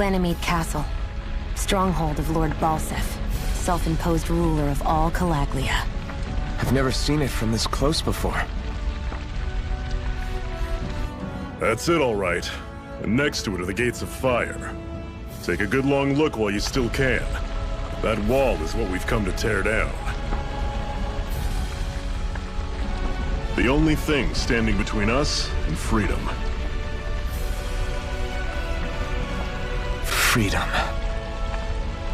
Ganymede Castle. Stronghold of Lord Balsef, self-imposed ruler of all Calaglia. I've never seen it from this close before. That's it, all right. And next to it are the Gates of Fire. Take a good long look while you still can. That wall is what we've come to tear down. The only thing standing between us and freedom. Freedom.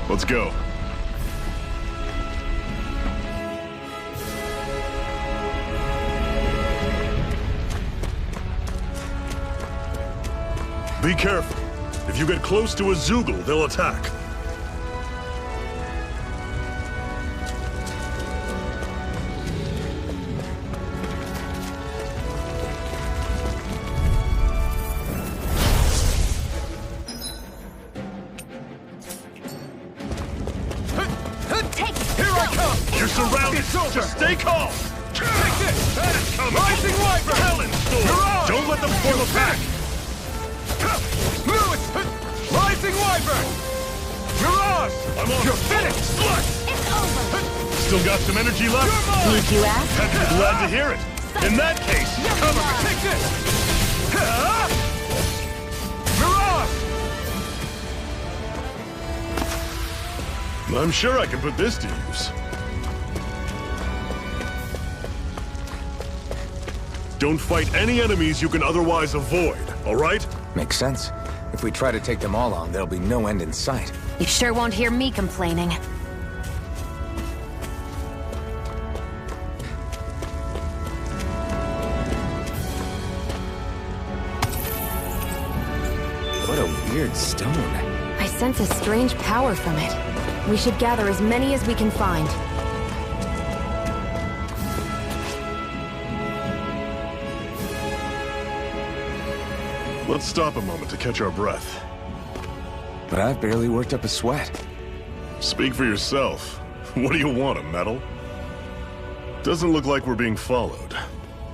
Let's go. Be careful. If you get close to a Zoogle, they'll attack. Here I come! You're surrounded! Just stay calm! Take this! That is coming! Rising Wyvern! Talon Storm! Don't let them form a pack! Rising Wyvern! Mirage! I'm on. You're finished! Slut! It's over! Still got some energy left? Need you ask? I'd be glad to hear it. In that case, cover me! Take this! Mirage! I'm sure I can put this to use. Don't fight any enemies you can otherwise avoid, all right? Makes sense. If we try to take them all on, there'll be no end in sight. You sure won't hear me complaining. What a weird stone. I sense a strange power from it. We should gather as many as we can find. Let's stop a moment to catch our breath. But I've barely worked up a sweat. Speak for yourself. What do you want, a medal? Doesn't look like we're being followed.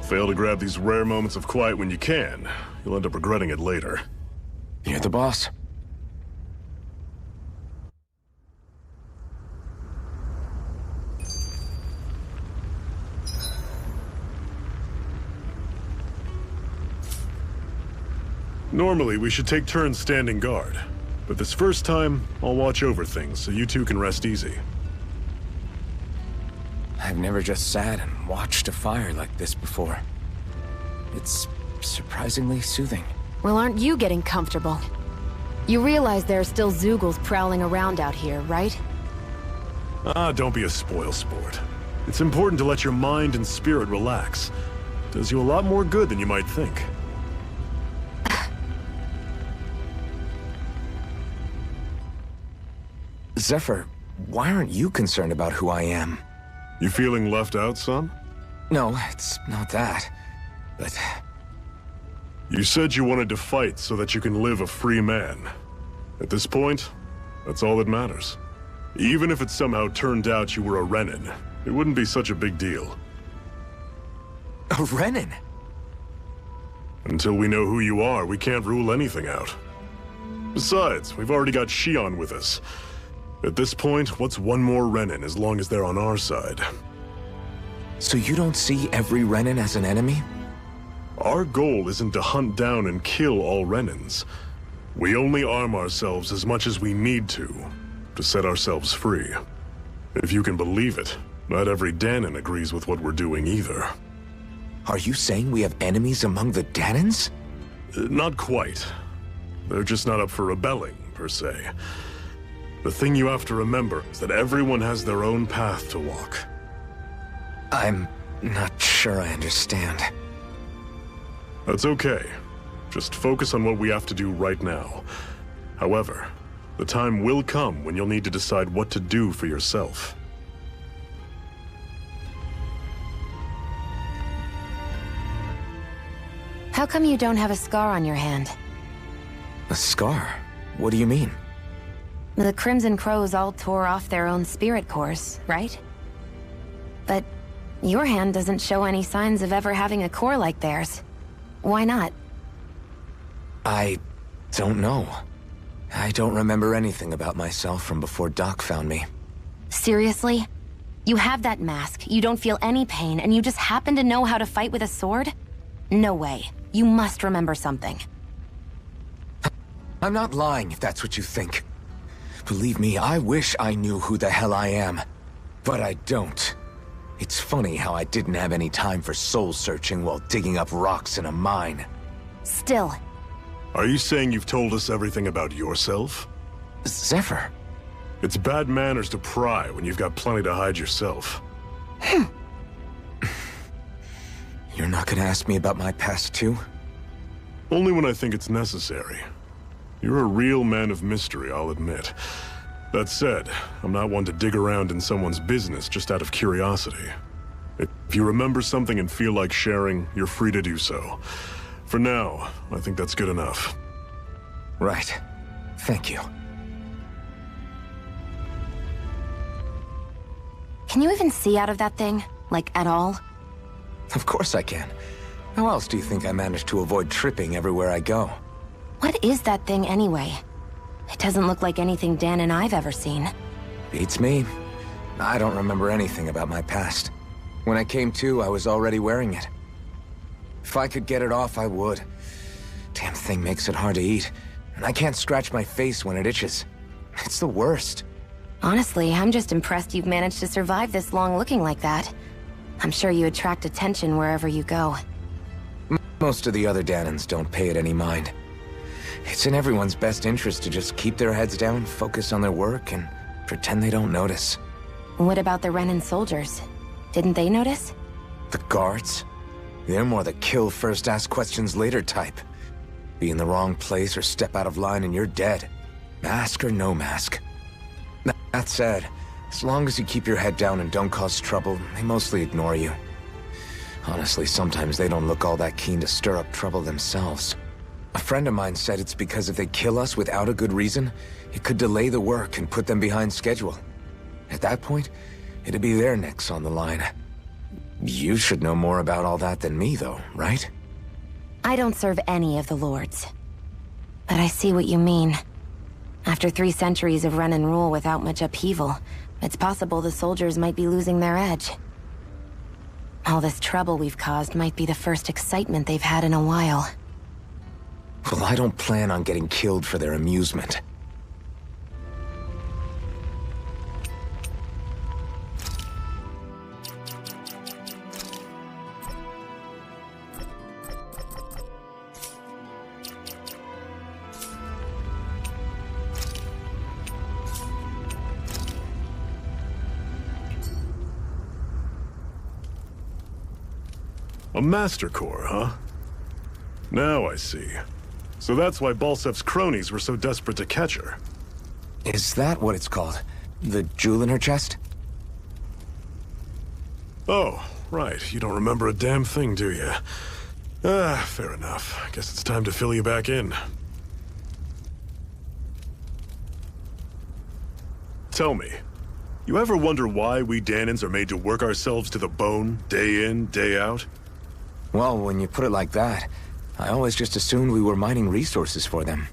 Fail to grab these rare moments of quiet when you can, you'll end up regretting it later. You're the boss. Normally, we should take turns standing guard. But this first time, I'll watch over things so you two can rest easy. I've never just sat and watched a fire like this before. It's surprisingly soothing. Well, aren't you getting comfortable? You realize there are still Zoogles prowling around out here, right? Don't be a spoil sport. It's important to let your mind and spirit relax. Does you a lot more good than you might think. Zephyr, why aren't you concerned about who I am? You feeling left out, son? No, it's not that. But You said you wanted to fight so that you can live a free man. At this point, that's all that matters. Even if it somehow turned out you were a Renan, it wouldn't be such a big deal. a Renan? Until we know who you are, we can't rule anything out. Besides, we've already got Shion with us. At this point, what's one more Renan as long as they're on our side? So you don't see every Renan as an enemy? Our goal isn't to hunt down and kill all Renans. We only arm ourselves as much as we need to set ourselves free. If you can believe it, not every Danon agrees with what we're doing either. Are you saying we have enemies among the Danons? Not quite. They're just not up for rebelling, per se. The thing you have to remember is that everyone has their own path to walk. I'm not sure I understand. That's okay. Just focus on what we have to do right now. However, the time will come when you'll need to decide what to do for yourself. How come you don't have a scar on your hand? A scar? What do you mean? The Crimson Crows all tore off their own spirit cores, right? But your hand doesn't show any signs of ever having a core like theirs. Why not? I don't know. I don't remember anything about myself from before Doc found me. Seriously? You have that mask, you don't feel any pain, and you just happen to know how to fight with a sword? No way. You must remember something. I'm not lying if that's what you think. Believe me, I wish I knew who the hell I am. But I don't. It's funny how I didn't have any time for soul-searching while digging up rocks in a mine. Still. Are you saying you've told us everything about yourself? Zephyr? It's bad manners to pry when you've got plenty to hide yourself. You're not gonna ask me about my past too? Only when I think it's necessary. You're a real man of mystery, I'll admit. That said, I'm not one to dig around in someone's business just out of curiosity. If you remember something and feel like sharing, you're free to do so. For now, I think that's good enough. Right. Thank you. Can you even see out of that thing? Like, at all? Of course I can. How else do you think I managed to avoid tripping everywhere I go? What is that thing anyway? It doesn't look like anything Dan and I've ever seen. Beats me. I don't remember anything about my past. When I came to, I was already wearing it. If I could get it off, I would. Damn thing makes it hard to eat, and I can't scratch my face when it itches. It's the worst. Honestly, I'm just impressed you've managed to survive this long looking like that. I'm sure you attract attention wherever you go. Most of the other Danans don't pay it any mind. It's in everyone's best interest to just keep their heads down, focus on their work, and pretend they don't notice. What about the Renan soldiers? Didn't they notice? The guards? They're more the kill first, ask questions later type. Be in the wrong place or step out of line and you're dead. Mask or no mask. That said, as long as you keep your head down and don't cause trouble, they mostly ignore you. Honestly, sometimes they don't look all that keen to stir up trouble themselves. A friend of mine said it's because if they kill us without a good reason, it could delay the work and put them behind schedule. At that point, it'd be their necks on the line. You should know more about all that than me, though, right? I don't serve any of the lords. But I see what you mean. After 3 centuries of Renan rule without much upheaval, it's possible the soldiers might be losing their edge. All this trouble we've caused might be the first excitement they've had in a while. Well, I don't plan on getting killed for their amusement. A Master Core, huh? Now I see. So that's why Balsef's cronies were so desperate to catch her. Is that what it's called? The jewel in her chest? Oh, right. You don't remember a damn thing, do you? Fair enough. Guess it's time to fill you back in. Tell me, you ever wonder why we Danans are made to work ourselves to the bone, day in, day out? Well, when you put it like that, I always just assumed we were mining resources for them.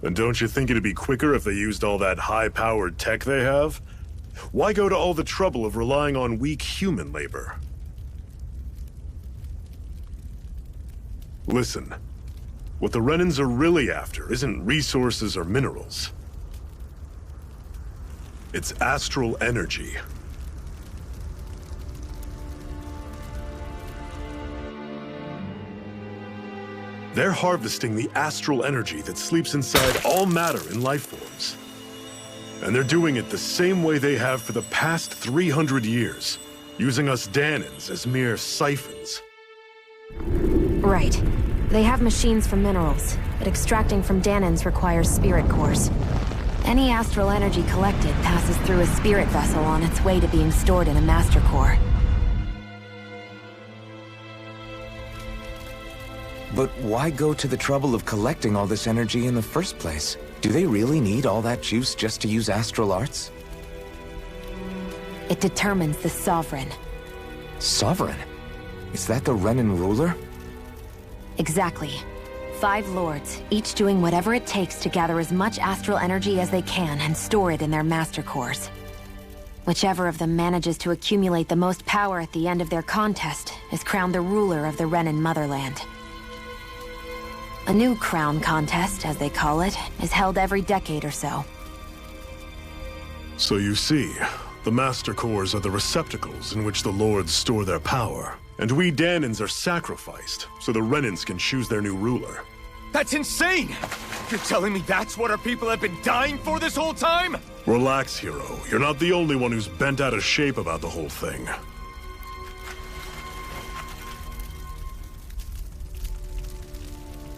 And don't you think it'd be quicker if they used all that high-powered tech they have? Why go to all the trouble of relying on weak human labor? Listen, what the Renans are really after isn't resources or minerals. It's astral energy. They're harvesting the astral energy that sleeps inside all matter in life forms. And they're doing it the same way they have for the past 300 years, using us Danans as mere siphons. Right. They have machines for minerals, but extracting from Danans requires spirit cores. Any astral energy collected passes through a spirit vessel on its way to being stored in a master core. But why go to the trouble of collecting all this energy in the first place? Do they really need all that juice just to use astral arts? It determines the Sovereign. Sovereign? Is that the Renan ruler? Exactly. 5 lords, each doing whatever it takes to gather as much astral energy as they can and store it in their master cores. Whichever of them manages to accumulate the most power at the end of their contest is crowned the ruler of the Renan motherland. A new crown contest, as they call it, is held every decade or so. So you see, the Master Cores are the receptacles in which the Lords store their power. And we Danans are sacrificed, so the Renans can choose their new ruler. That's insane! You're telling me that's what our people have been dying for this whole time? Relax, hero. You're not the only one who's bent out of shape about the whole thing.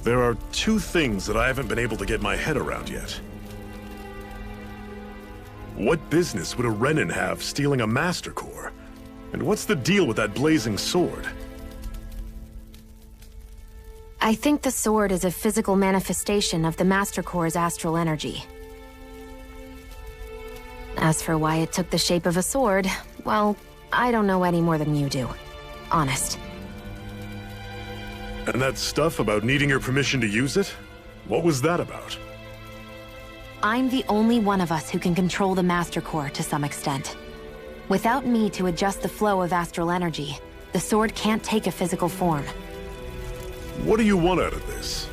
There are 2 things that I haven't been able to get my head around yet. What business would a Renan have stealing a Master Core? And what's the deal with that blazing sword? I think the sword is a physical manifestation of the Master Core's astral energy. As for why it took the shape of a sword, well, I don't know any more than you do. Honest. And that stuff about needing your permission to use it? What was that about? I'm the only one of us who can control the Master Core to some extent. Without me to adjust the flow of astral energy, the sword can't take a physical form. What do you want out of this?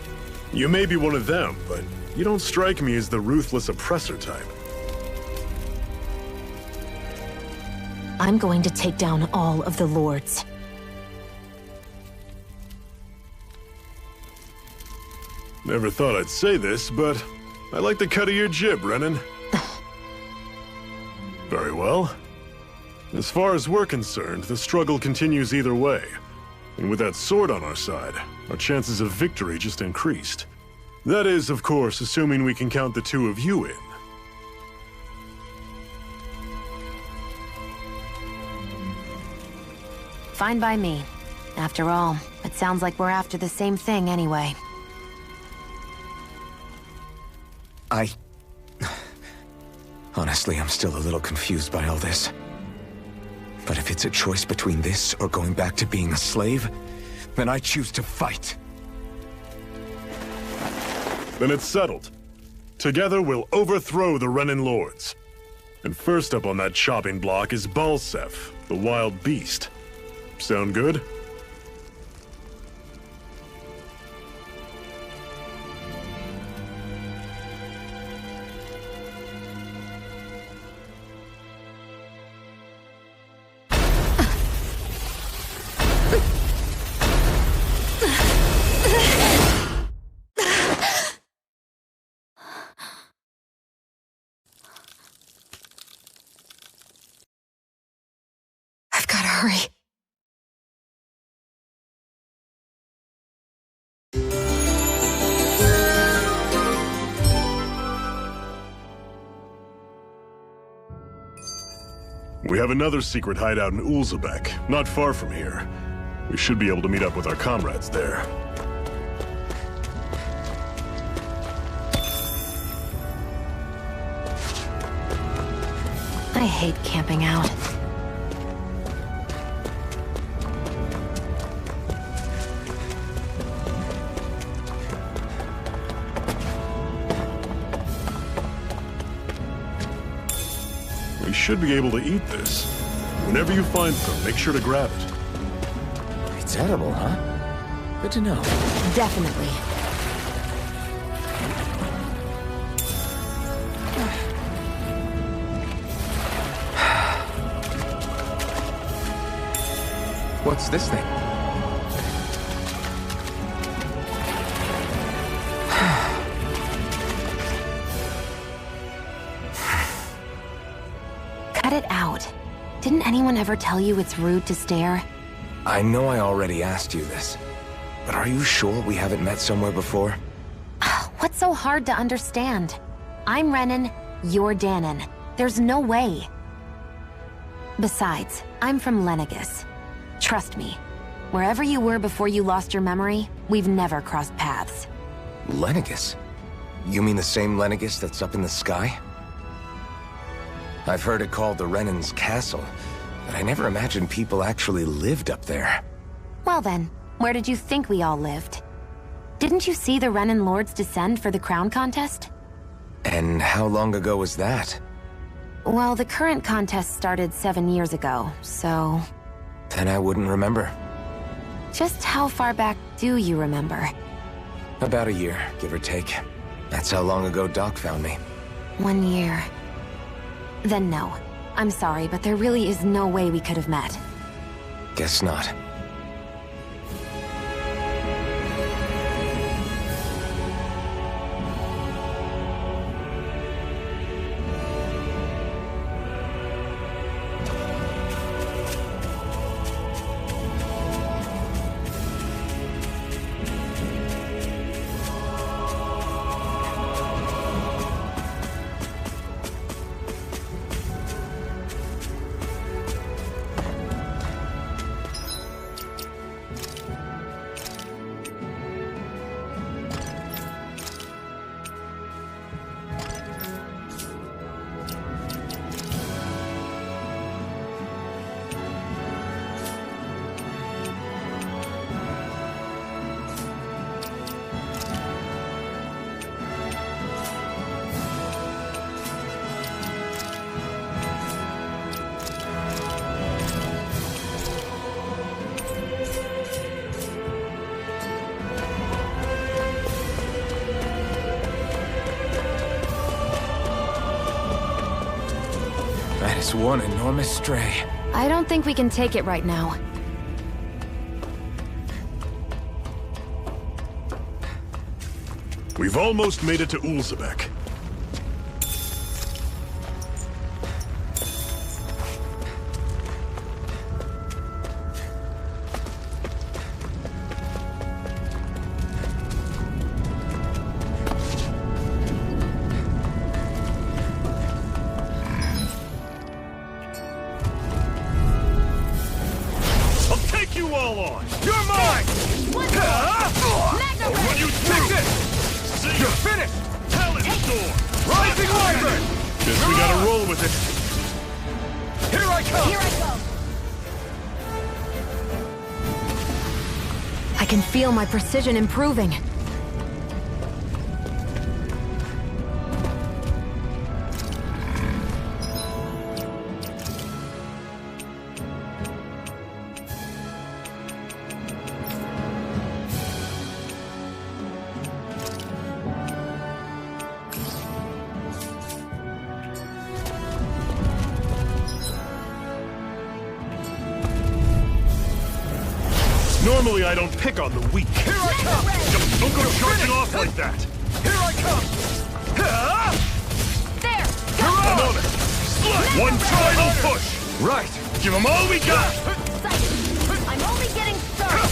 You may be one of them, but you don't strike me as the ruthless oppressor type. I'm going to take down all of the lords. Never thought I'd say this, but I like the cut of your jib, Renan. Very well. As far as we're concerned, the struggle continues either way. And with that sword on our side, our chances of victory just increased. That is, of course, assuming we can count the 2 of you in. Fine by me. After all, it sounds like we're after the same thing anyway. Honestly, I'm still a little confused by all this. But if it's a choice between this or going back to being a slave, then I choose to fight. Then it's settled. Together we'll overthrow the Renan Lords. And first up on that chopping block is Balseph, the wild beast. Sound good? I've gotta hurry. We have another secret hideout in Ulzebek, not far from here. We should be able to meet up with our comrades there. I hate camping out. We should be able to eat this. Whenever you find some, make sure to grab it. It's edible, huh? Good to know. Definitely. What's this thing? Cut it out. Didn't anyone ever tell you it's rude to stare? I know I already asked you this, but are you sure we haven't met somewhere before? What's so hard to understand? I'm Renan, you're Danan. There's no way. Besides, I'm from Lenegus. Trust me, wherever you were before you lost your memory, we've never crossed paths. Lenegus? You mean the same Lenegus that's up in the sky? I've heard it called the Renan's Castle, but I never imagined people actually lived up there. Well then, where did you think we all lived? Didn't you see the Renan lords descend for the crown contest? And how long ago was that? Well, the current contest started 7 years ago, so... Then I wouldn't remember. Just how far back do you remember? About a year, give or take. That's how long ago Doc found me. 1 year. Then no. I'm sorry, but there really is no way we could have met. Guess not. That is one enormous stray. I don't think we can take it right now. We've almost made it to Ulzebek. I can feel my precision improving. Normally I don't pick on the weak. Here I come! Don't go charging off like that! Here I come! There! I'm on it! One final push! Right! Give them all we got! I'm only getting started!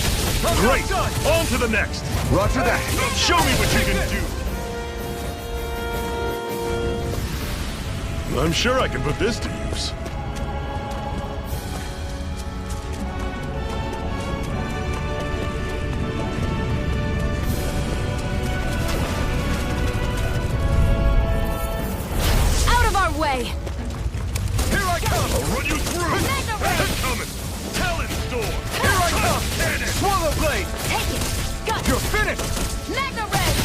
Great! On to the next! Roger that! Show me what you can do! I'm sure I can put this to use. Way. Here I come! I'll run you through! They're coming! Talon's door! Here I come! Cannon! Swallow blade! Take it! Got You're finished! Magna Red!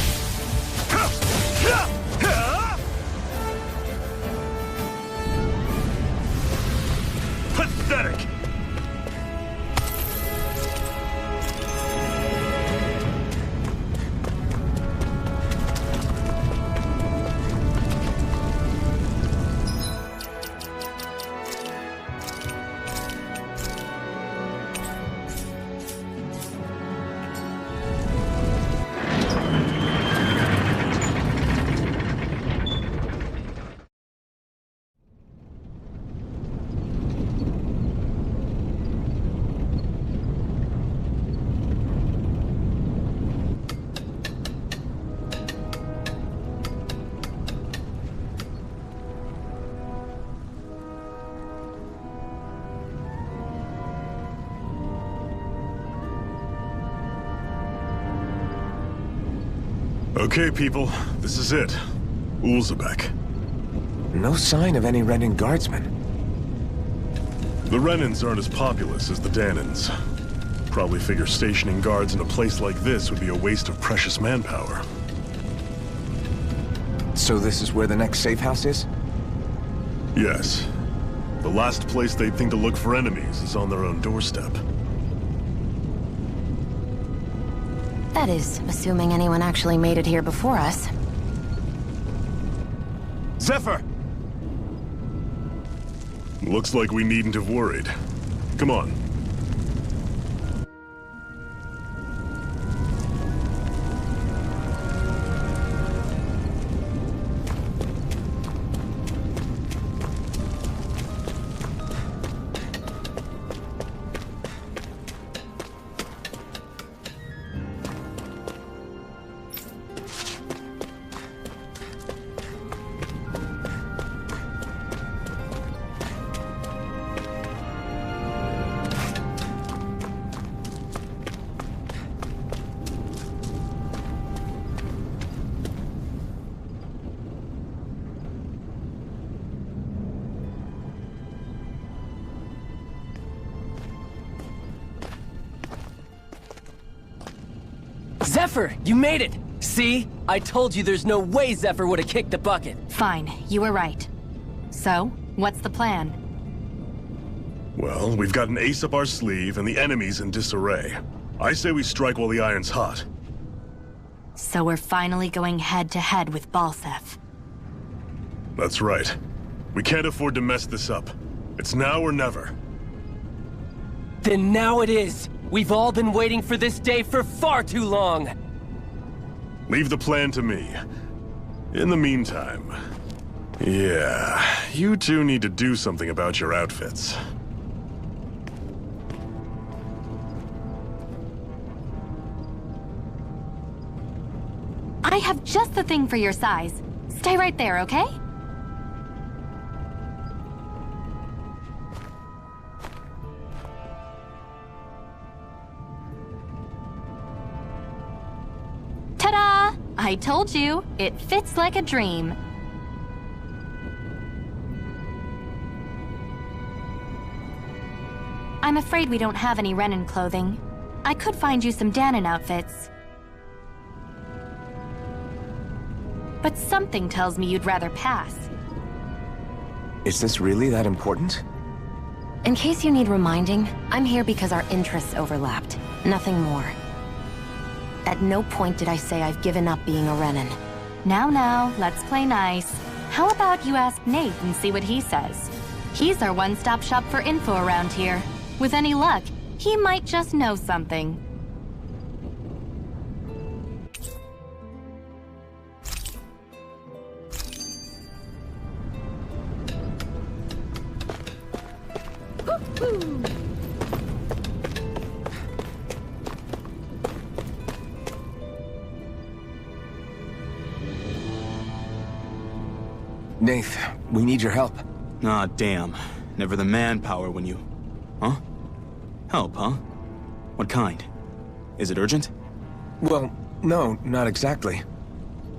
Pathetic! Okay, people, this is it. Ulzebek. No sign of any Renan guardsmen. The Renans aren't as populous as the Danans. Probably figure stationing guards in a place like this would be a waste of precious manpower. So this is where the next safe house is? Yes. The last place they'd think to look for enemies is on their own doorstep. That is, assuming anyone actually made it here before us. Zephyr! Looks like we needn't have worried. Come on. Zephyr, you made it! See? I told you there's no way Zephyr would have kicked the bucket. Fine, you were right. So, what's the plan? Well, we've got an ace up our sleeve and the enemy's in disarray. I say we strike while the iron's hot. So we're finally going head-to-head with Balseph. That's right. We can't afford to mess this up. It's now or never. Then now it is! We've all been waiting for this day for far too long! Leave the plan to me. In the meantime... yeah, you two need to do something about your outfits. I have just the thing for your size. Stay right there, okay? Ta-da! I told you, it fits like a dream. I'm afraid we don't have any Renan clothing. I could find you some Danon outfits. But something tells me you'd rather pass. Is this really that important? In case you need reminding, I'm here because our interests overlapped. Nothing more. At no point did I say I've given up being a Renan. Now, let's play nice. How about you ask Nate and see what he says? He's our one-stop shop for info around here. With any luck, he might just know something. Nath, we need your help. Ah, damn. Never the manpower when you... Huh? Help, huh? What kind? Is it urgent? Well, no, not exactly.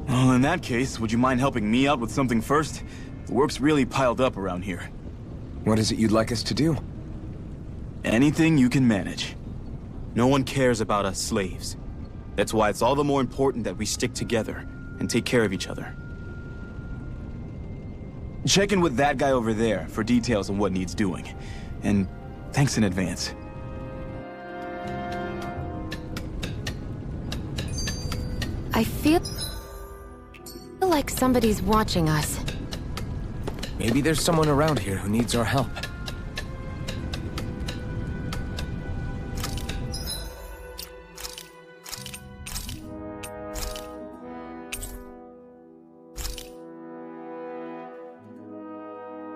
Well, in that case, would you mind helping me out with something first? The work's really piled up around here. What is it you'd like us to do? Anything you can manage. No one cares about us slaves. That's why it's all the more important that we stick together and take care of each other. Check in with that guy over there for details on what needs doing. And thanks in advance. I feel like somebody's watching us. Maybe there's someone around here who needs our help.